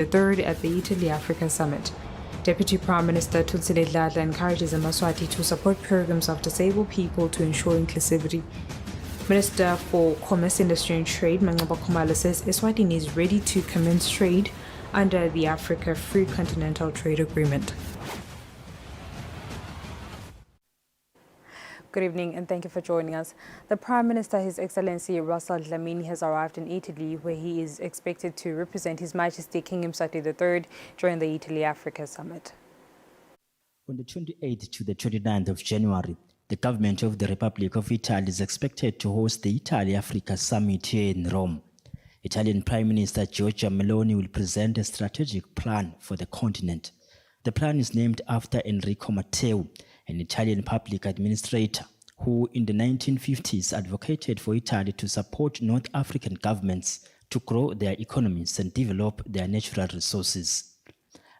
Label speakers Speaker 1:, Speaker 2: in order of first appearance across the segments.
Speaker 1: the third at the Italy-Africa Summit. Deputy Prime Minister Thutsile Dladla encourages Eswatini to support programs of disabled people to ensure inclusivity. Minister for Commerce, Industry and Trade, Mangoba Khumalo, says Eswatini is ready to commence trade under the Africa Free Continental Trade Agreement. Good evening and thank you for joining us. The Prime Minister, His Excellency Russell Dlamini, has arrived in Italy, where he is expected to represent His Majesty King Eswatini III during the Italy-Africa Summit.
Speaker 2: On the 28th to the 29th of January, the government of the Republic of Italy is expected to host the Italy-Africa Summit here in Rome. Italian Prime Minister Giorgia Meloni will present a strategic plan for the continent. The plan is named after Enrico Matteo, an Italian public administrator who in the 1950s advocated for Italy to support North African governments to grow their economies and develop their natural resources.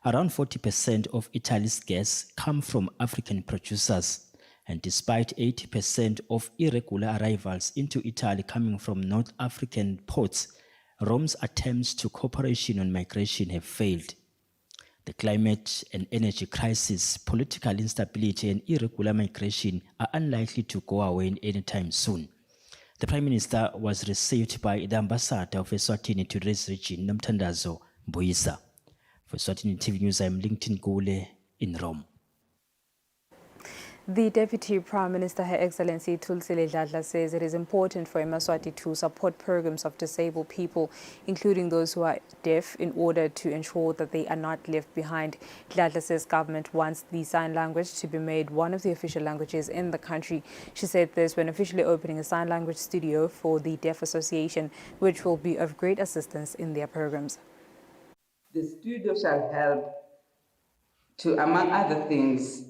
Speaker 2: Around 40% of Italy's gas come from African producers, and despite 80% of irregular arrivals into Italy coming from North African ports, Rome's attempts to cooperation on migration have failed. The climate and energy crisis, political instability and irregular migration are unlikely to go away anytime soon. The Prime Minister was received by the Ambassador of Eswatini to this region, Nomthandazo Mbuyisa. For Eswatini TV News, I am Lincoln Gule in Rome. The Deputy Prime Minister, Her Excellency Thutsile Dladla, says it is important for Eswatini to support programs of disabled people, including those who are deaf, in order to ensure that they are not left behind. Dladla says government wants the sign language to be made one of the official languages in the country. She said this when officially opening a sign language studio for the Deaf Association, which will be of great assistance in their programs.
Speaker 3: The studio shall help to, among other things,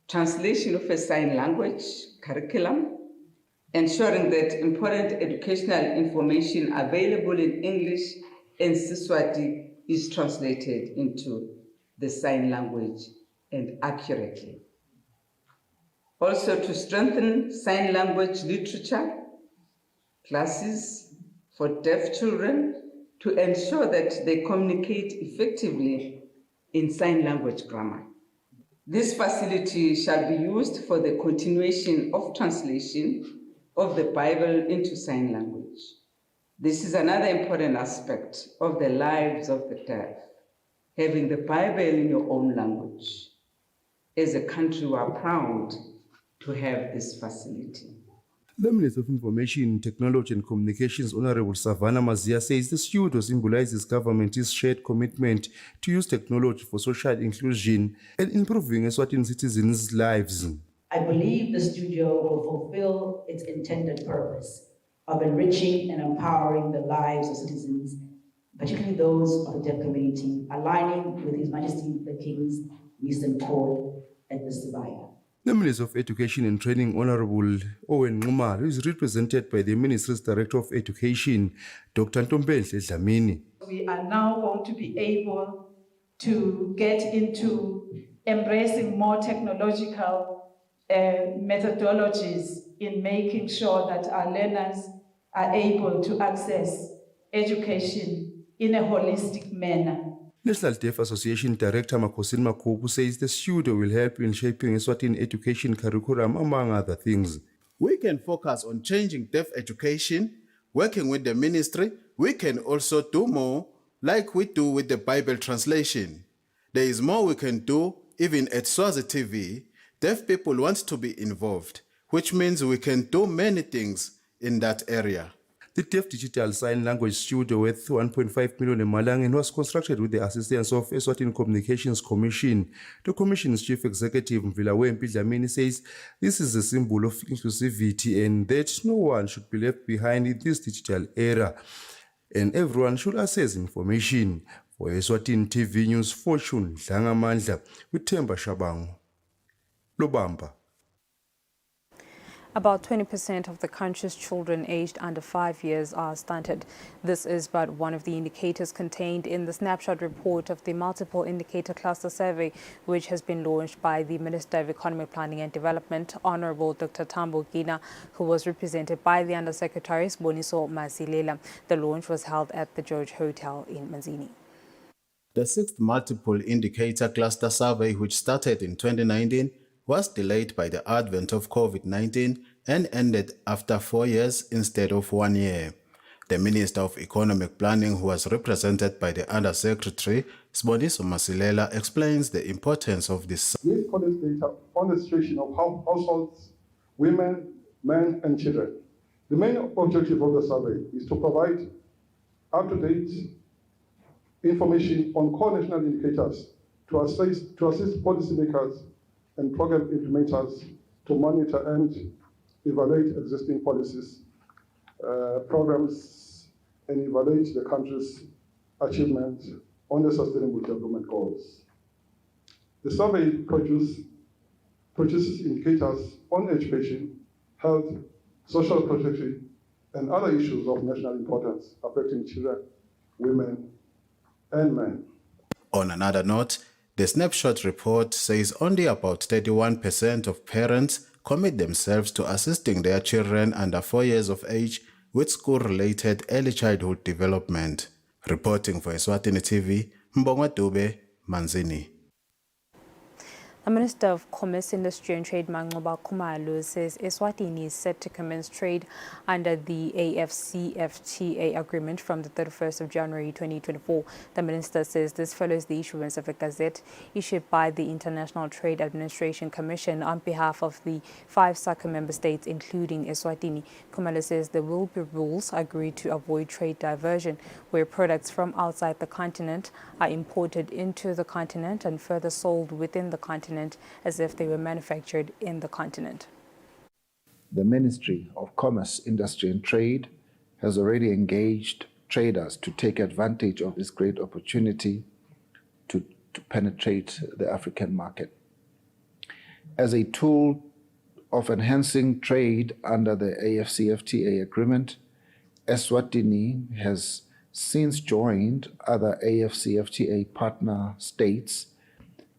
Speaker 3: translation of a sign language curriculum, ensuring that important educational information available in English and Siswati is translated into the sign language and accurately. Also to strengthen sign language literature classes for deaf children to ensure that they communicate effectively in sign language grammar. This facility shall be used for the continuation of translation of the Bible into sign language. This is another important aspect of the lives of the deaf, having the Bible in your own language. As a country, we are proud to have this facility.
Speaker 4: The Minister of Information, Technology and Communications, Honorable Savannah Mazia, says the studio symbolizes government's shared commitment to use technology for social inclusion and improving Eswatini citizens' lives.
Speaker 5: I believe the studio will fulfill its intended purpose of enriching and empowering the lives of citizens, particularly those of the deaf community, aligning with His Majesty the King's recent call at the Sibaya.
Speaker 4: The Minister of Education and Training, Honorable Owen Ngumalo, is represented by the Ministry's Director of Education, Dr. Ntombele Dlamini.
Speaker 6: We are now going to be able to get into embracing more technological methodologies in making sure that our learners are able to access education in a holistic manner.
Speaker 4: National Deaf Association Director Makhosini Makhobu says the studio will help in shaping Eswatini education curriculum, among other things.
Speaker 7: We can focus on changing deaf education, working with the ministry. We can also do more like we do with the Bible translation. There is more we can do even at Swazi TV. Deaf people want to be involved, which means we can do many things in that area.
Speaker 4: The Deaf Digital Sign Language Studio, worth 1.5 million in Malangan, was constructed with the assistance of Eswatini Communications Commission. The Commission's Chief Executive, Mvilawempi Dlamini, says this is a symbol of inclusivity and that no one should be left behind in this digital era, and everyone should access information. For Eswatini TV News, Fortune Dlangamandla with Themba Shabangu. Lobamba.
Speaker 1: About 20% of the country's children aged under 5 years are stunted. This is but one of the indicators contained in the snapshot report of the Multiple Indicator Cluster Survey, which has been launched by the Minister of Economic Planning and Development, Honorable Dr. Tambo Gina, who was represented by the Undersecretary Boniso Masilela. The launch was held at the George Hotel in Manzini.
Speaker 7: The sixth multiple indicator cluster survey, which started in 2019, was delayed by the advent of COVID-19 and ended after 4 years instead of 1 year. The Minister of Economic Planning, who was represented by the Undersecretary Siboniso Masilela, explains the importance of this.
Speaker 8: This collects data on the situation of households, women, men, and children. The main objective of the survey is to provide up-to-date information on core national indicators to assist policymakers and program implementers to monitor and evaluate existing policies, programs, and evaluate the country's achievement on the Sustainable Development Goals. The survey produces indicators on education, health, social protection, and other issues of national importance affecting children, women, and men.
Speaker 7: On another note, the snapshot report says only about 31% of parents commit themselves to assisting their children under 4 years of age with school-related early childhood development. Reporting for Eswatini TV, Mbongwa Dube, Manzini.
Speaker 1: The Minister of Commerce, Industry and Trade, Mangoba Khumalo, says Eswatini is set to commence trade under the AfCFTA agreement from the 31st of January 2024. The Minister says this follows the issuance of a gazette issued by the International Trade Administration Commission on behalf of the 5 SACA member states, including Eswatini. Khumalo says there will be rules agreed to avoid trade diversion, where products from outside the continent are imported into the continent and further sold within the continent as if they were manufactured in the continent.
Speaker 9: The Ministry of Commerce, Industry and Trade has already engaged traders to take advantage of this great opportunity to penetrate the African market. As a tool of enhancing trade under the AfCFTA agreement, Eswatini has since joined other AfCFTA partner states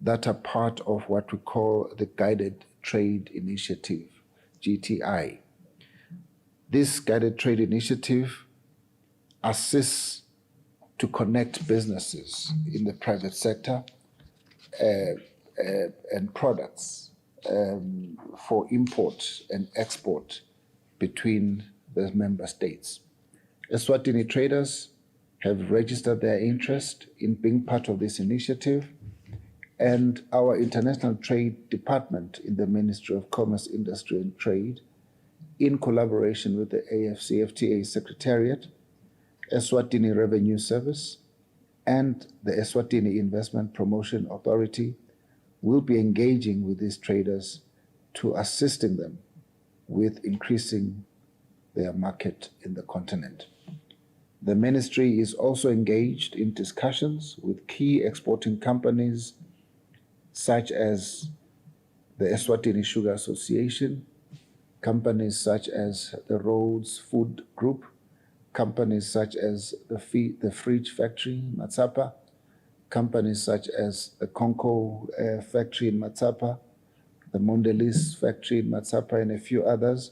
Speaker 9: that are part of what we call the Guided Trade Initiative, GTI. This Guided Trade Initiative assists to connect businesses in the private sector and products for import and export between the member states. Eswatini traders have registered their interest in being part of this initiative, and our International Trade Department in the Ministry of Commerce, Industry and Trade, in collaboration with the AfCFTA Secretariat, Eswatini Revenue Service, and the Eswatini Investment Promotion Authority, will be engaging with these traders to assisting them with increasing their market in the continent. The ministry is also engaged in discussions with key exporting companies such as the Eswatini Sugar Association, companies such as the Rhodes Food Group, companies such as the Fridge Factory in Matsapa, companies such as the Conco Factory in Matsapa, the Mondelez Factory in Matsapa, and a few others.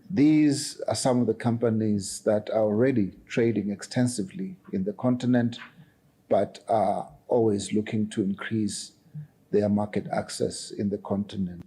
Speaker 9: These are some of the companies that are already trading extensively in the continent, but are always looking to increase their market access in the continent.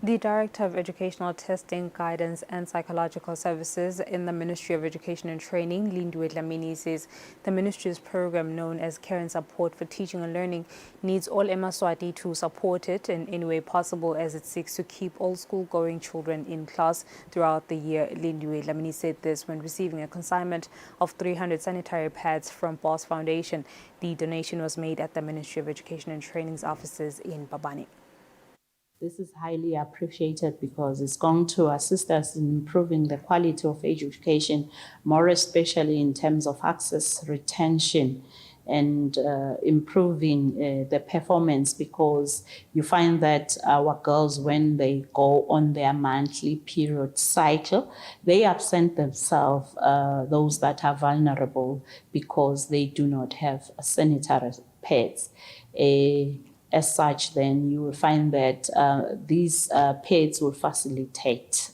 Speaker 1: The Director of Educational Testing, Guidance and Psychological Services in the Ministry of Education and Training, Lindiwe Dlamini, says the ministry's program known as Care and Support for Teaching and Learning needs all eMaswati to support it in any way possible as it seeks to keep all school-going children in class throughout the year. Lindiwe Dlamini said this when receiving a consignment of 300 sanitary pads from Boss Foundation. The donation was made at the Ministry of Education and Training's offices in Babani.
Speaker 5: This is highly appreciated because it's going to assist us in improving the quality of education, more especially in terms of access, retention, and improving the performance, because you find that our girls, when they go on their monthly period cycle, they absent themselves, those that are vulnerable, because they do not have sanitary pads. as such, then you will find that these PEDs will facilitate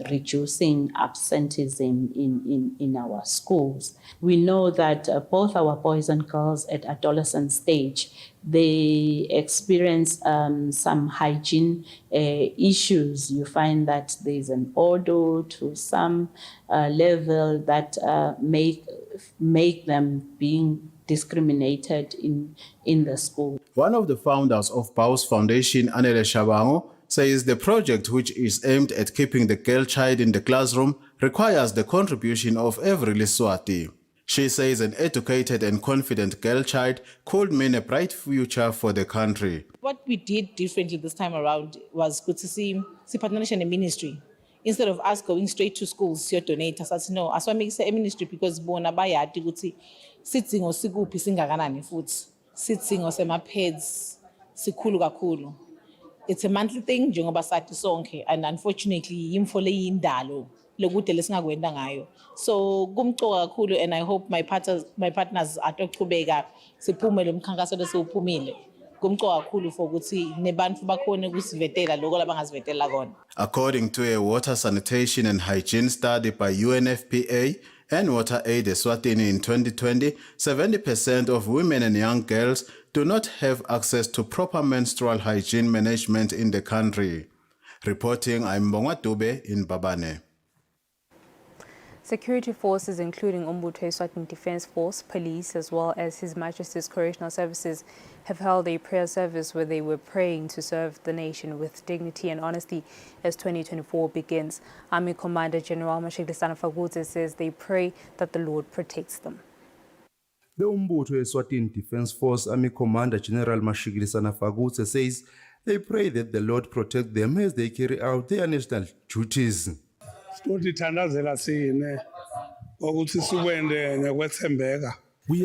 Speaker 5: reducing absenteeism in our schools. We know that both our boys and girls at adolescent stage, they experience some hygiene issues. You find that there's an odor to some level that make them being discriminated in the school.
Speaker 7: One of the founders of BAU's Foundation, Anele Shabango, says the project, which is aimed at keeping the girl child in the classroom, requires the contribution of every Leswati. She says an educated and confident girl child could mean a bright future for the country.
Speaker 10: What we did differently this time around was good to see partnership in the ministry. Instead of us going straight to schools to donate, I said, no, as I make a ministry because bona bayati ukuthi sitting or siguphi singakanani futhi sitting or sema PEDs sikhulu kakhulu. It's a monthly thing njengoba sathi sonke, and unfortunately imfo leyindalo lokude lesingakwenda ngayo. So kumcoka kakhulu, and I hope my partners atoqhubeka siphume lo mkhankaso lesiwuphumile.
Speaker 7: According to a water sanitation and hygiene study by UNFPA and Water Aid Eswatini in 2020, 70% of women and young girls do not have access to proper menstrual hygiene management in the country. Reporting, I'm Mbongwa Dube in Babane.
Speaker 11: Security forces, including Umbutho Eswatini Defence Force, police, as well as His Majesty's Correctional Services, have held a prayer service where they were praying to serve the nation with dignity and honesty as 2024 begins. Army Commander General Mashilisana Fagutse says they pray that the Lord protects them.
Speaker 4: The Umbutho Eswatini Defence Force Army Commander General Mashilisana Fagutse says they pray that the Lord protect them as they carry out their national duties.
Speaker 12: We are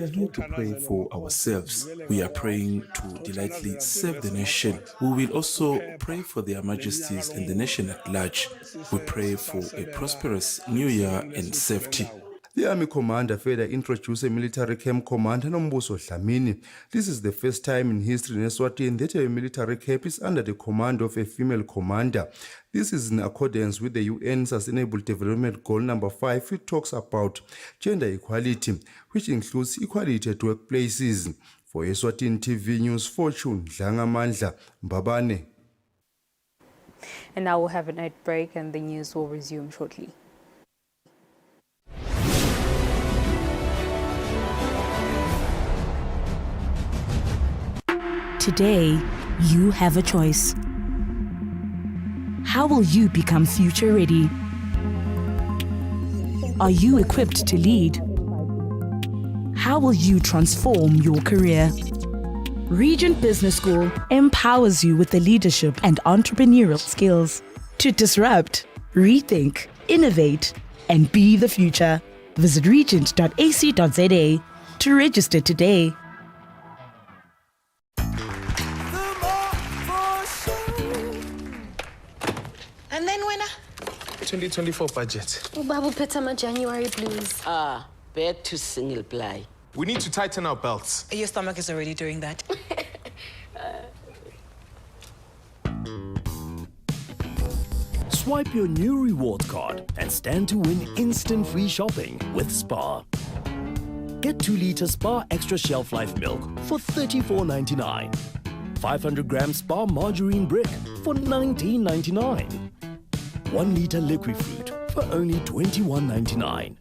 Speaker 12: here to pray for ourselves. We are praying to delightfully serve the nation. We will also pray for their majesties and the nation at large. We pray for a prosperous new year and safety.
Speaker 4: The Army Commander further introduced a military camp commander, Nombuso Dlamini. This is the first time in history in Eswatini that a military camp is under the command of a female commander. This is in accordance with the UN Sustainable Development Goal number 5, which talks about gender equality, which includes equality at workplaces. For Eswatini TV News, Fortune Dlangamandla, Mbabane.
Speaker 11: And now we'll have an ad break and the news will resume shortly.
Speaker 13: Today, you have a choice. How will you become future ready? Are you equipped to lead? How will you transform your career? Regent Business School empowers you with the leadership and entrepreneurial skills to disrupt, rethink, innovate, and be the future. Visit regent.ac.za to register today.
Speaker 14: And then when
Speaker 15: 2024 budget.
Speaker 14: Babu Petama January blues.
Speaker 16: Back to single ply.
Speaker 15: We need to tighten our belts.
Speaker 17: Your stomach is already doing that.
Speaker 18: Swipe your new reward card and stand to win instant free shopping with Spar. Get 2-liter Spar Extra Shelf Life milk for $34.99. 500-gram Spar margarine brick for $19.99. 1-liter liquid fruit for only $21.99.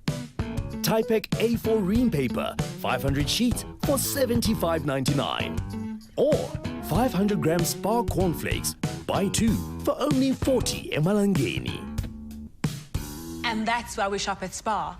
Speaker 18: Typec A4 ream paper, 500 sheets for $75.99. Or 500-gram Spar cornflakes, buy 2 for only 40 emalangeni.
Speaker 17: And that's why we shop at Spar.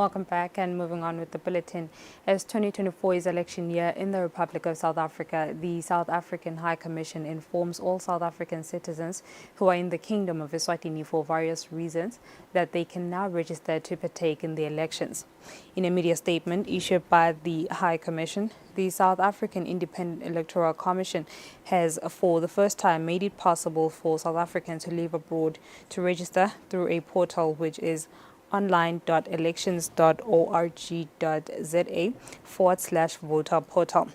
Speaker 11: Welcome back, and moving on with the bulletin. As 2024 is election year in the Republic of South Africa, the South African High Commission informs all South African citizens who are in the Kingdom of Eswatini for various reasons that they can now register to partake in the elections. In a media statement issued by the High Commission, the South African Independent Electoral Commission has for the first time made it possible for South Africans who live abroad to register through a portal which is online.elections.org.za/voter portal.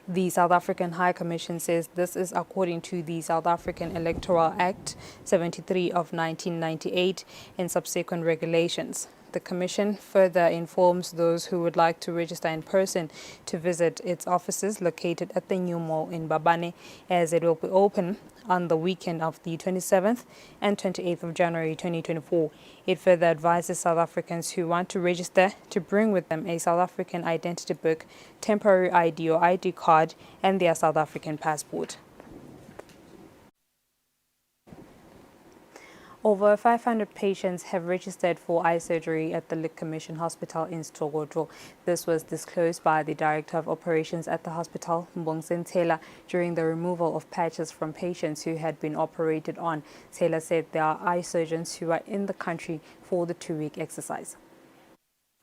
Speaker 11: The South African High Commission says this is according to the South African Electoral Act 73 of 1998 and subsequent regulations. The Commission further informs those who would like to register in person to visit its offices located at the New Mall in Babane, as it will be open on the weekend of the 27th and 28th of January 2024. It further advises South Africans who want to register to bring with them a South African identity book, temporary ID or ID card, and their South African passport. Over 500 patients have registered for eye surgery at the Lick Commission Hospital in Sokoto. This was disclosed by the Director of Operations at the hospital, Mbongsen Taylor, during the removal of patches from patients who had been operated on. Taylor said there are eye surgeons who are in the country for the 2-week exercise.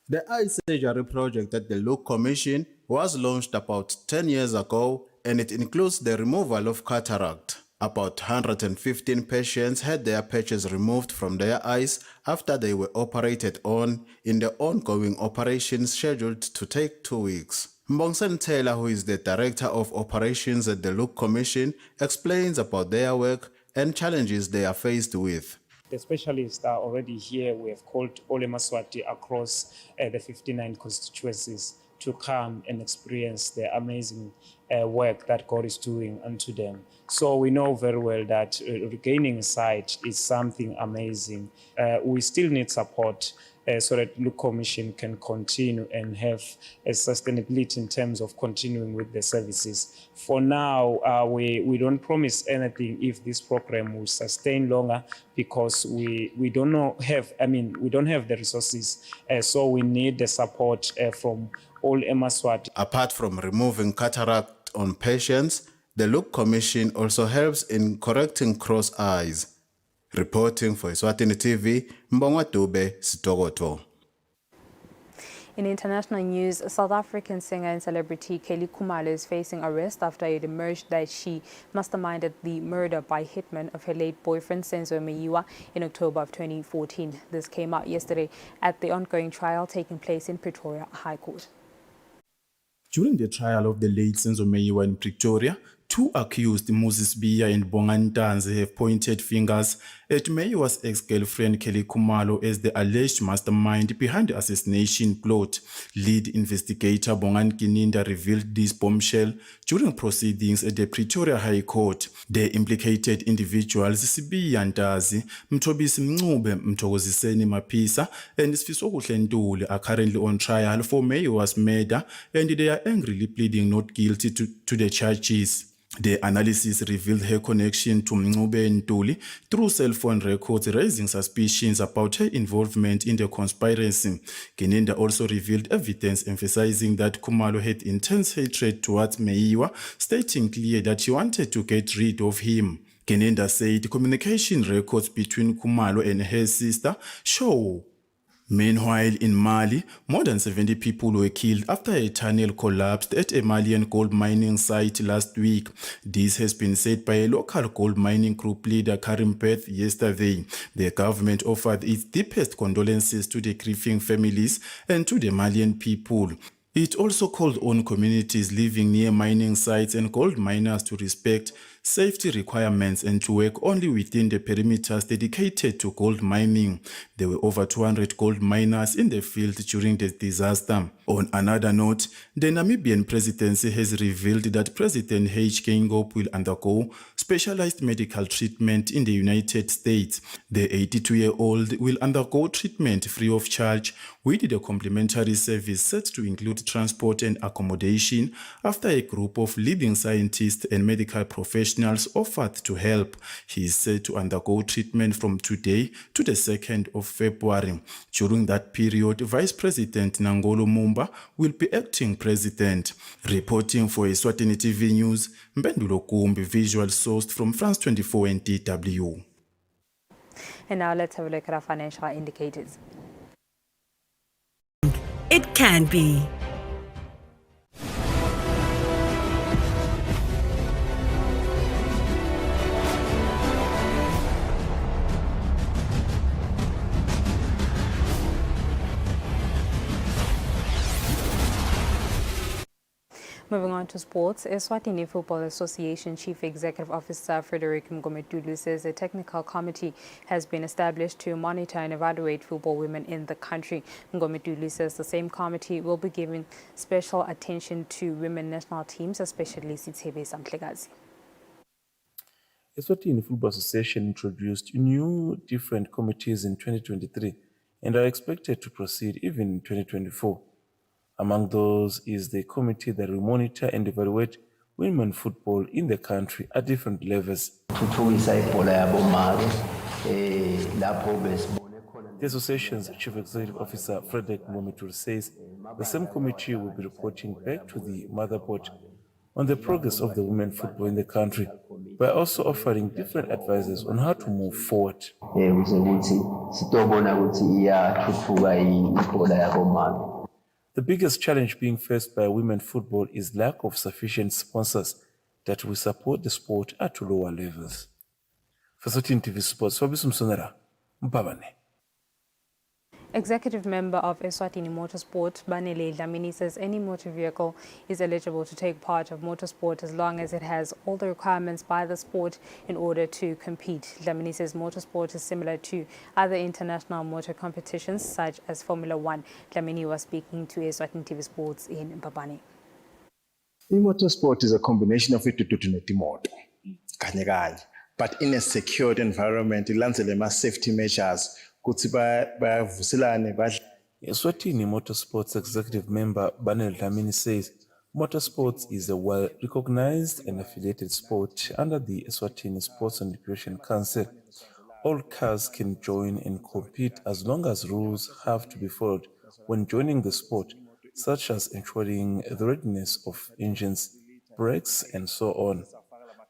Speaker 7: The eye surgery project at the Lick Commission was launched about 10 years ago, and it includes the removal of cataract. About 115 patients had their patches removed from their eyes after they were operated on in the ongoing operation scheduled to take 2 weeks. Mbongsen Taylor, who is the Director of Operations at the Lick Commission, explains about their work and challenges they are faced with.
Speaker 19: The specialists are already here. We have called all Eswatini across the 59 constituencies to come and experience the amazing work that God is doing unto them. So we know very well that regaining sight is something amazing. We still need support so that the Commission can continue and have a sustainability in terms of continuing with the services. For now, we don't promise anything if this program will sustain longer, because we don't have the resources. So we need the support from all Eswatini.
Speaker 7: Apart from removing cataract on patients, the Lick Commission also helps in correcting cross eyes. Reporting for Eswatini TV, Mbongwa Dube, Sitokoto.
Speaker 11: In international news, South African singer and celebrity Kelly Khumalo is facing arrest after it emerged that she masterminded the murder by hitman of her late boyfriend Senzo Meyiwa in October of 2014. This came out yesterday at the ongoing trial taking place in Pretoria High Court.
Speaker 20: During the trial of the late Senzo Meyiwa in Pretoria, two accused, Moses Biya and Bonga Ntanzi, have pointed fingers at Meyiwa's ex-girlfriend Kelly Khumalo as the alleged mastermind behind the assassination plot. Lead investigator Bonga Nkininda revealed this bombshell during proceedings at the Pretoria High Court. The implicated individuals, Sibiya Ntazi, Mthobisi Mncube, Mthokoziseni Mapisa, and Sifisokuhle Ntuli, are currently on trial for Meyiwa's murder, and they are angrily pleading not guilty to the charges. The analysis revealed her connection to Mncube and Ntuli through cell phone records, raising suspicions about her involvement in the conspiracy. Nkininda also revealed evidence emphasizing that Khumalo had intense hatred towards Meyiwa, stating clearly that she wanted to get rid of him. Nkininda said communication records between Khumalo and her sister show. Meanwhile, in Mali, more than 70 people were killed after a tunnel collapsed at a Malian gold mining site last week. This has been said by a local gold mining group leader, Karim Beth, yesterday. The government offered its deepest condolences to the grieving families and to the Malian people. It also called on communities living near mining sites and gold miners to respect safety requirements and to work only within the perimeters dedicated to gold mining. There were over 200 gold miners in the field during the disaster. On another note, the Namibian presidency has revealed that President Hage Geingob will undergo specialized medical treatment in the United States. The 82-year-old will undergo treatment free of charge, with the complimentary service set to include transport and accommodation after a group of leading scientists and medical professionals offered to help. He is set to undergo treatment from today to the 2nd of February. During that period, Vice President Nangolo Mumba will be acting president. Reporting for Eswatini TV News, Mbendulo Kumbi, visual sourced from France 24 and DW.
Speaker 11: And now let's have a look at our financial indicators.
Speaker 13: It can be.
Speaker 11: Moving on to sports, Eswatini Football Association Chief Executive Officer Frederick Mgometulu says a technical committee has been established to monitor and evaluate football women in the country. Mgometulu says the same committee will be giving special attention to women national teams, especially Sithebe Samhlegazi.
Speaker 12: Eswatini Football Association introduced new different committees in 2023 and are expected to proceed even in 2024. Among those is the committee that will monitor and evaluate women football in the country at different levels. The association's Chief Executive Officer Frederick Mgometulu says the same committee will be reporting back to the motherboard on the progress of the women football in the country, by also offering different advices on how to move forward. The biggest challenge being faced by women football is lack of sufficient sponsors that will support the sport at lower levels. For Eswatini TV Sports, Fabiso Msonera, Mpabane.
Speaker 11: Executive member of Eswatini Motorsport, Banele Dlamini, says any motor vehicle is eligible to take part of motorsport as long as it has all the requirements by the sport in order to compete. Dlamini says motorsport is similar to other international motor competitions such as Formula One. Dlamini was speaking to Eswatini TV Sports in Mbabane.
Speaker 21: Motorsport is a combination of itututu netimoto, kanye kanye, but in a secured environment, ilandzele safety measures.
Speaker 12: Eswatini Motorsports Executive Member Banel Dlamini says motorsports is a well-recognized and affiliated sport under the Eswatini Sports and Recreation Council. All cars can join and compete as long as rules have to be followed when joining the sport, such as ensuring the readiness of engines, brakes, and so on.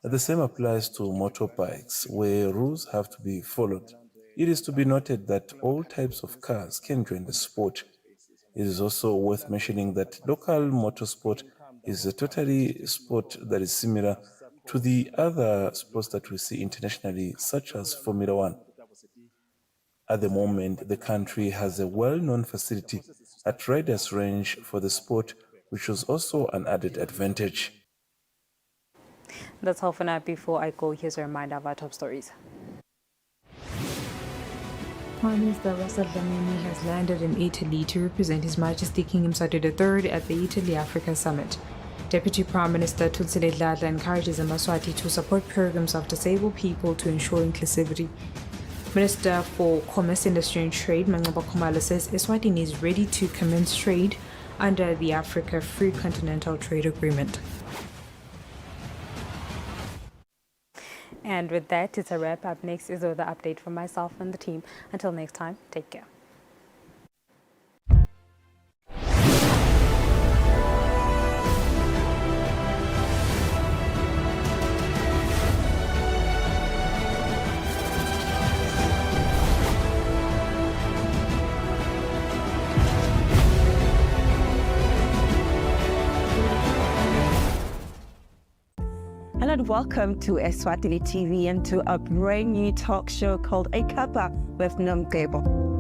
Speaker 12: The same applies to motorbikes, where rules have to be followed. It is to be noted that all types of cars can join the sport. It is also worth mentioning that local motorsport is a totally sport that is similar to the other sports that we see internationally, such as Formula One. At the moment, the country has a well-known facility at Riders Range for the sport, which was also an added advantage.
Speaker 11: That's all for now. Before I go, here's a reminder of our top stories.
Speaker 1: Prime Minister Russell Dlamini has landed in Italy to represent His Majesty King Mswati III at the Italy-Africa Summit. Deputy Prime Minister Thutsile Dladla encourages Maswati to support programs of disabled people to ensure inclusivity. Minister for Commerce, Industry and Trade, Mangoba Khumalo, says Eswatini is ready to commence trade under the Africa Free Continental Trade Agreement.
Speaker 11: And with that, it's a wrap. Up next is the update from myself and the team. Until next time, take care.
Speaker 22: Hello and welcome to Eswatini TV and to a brand new talk show called A Cuppa with Nomgebo.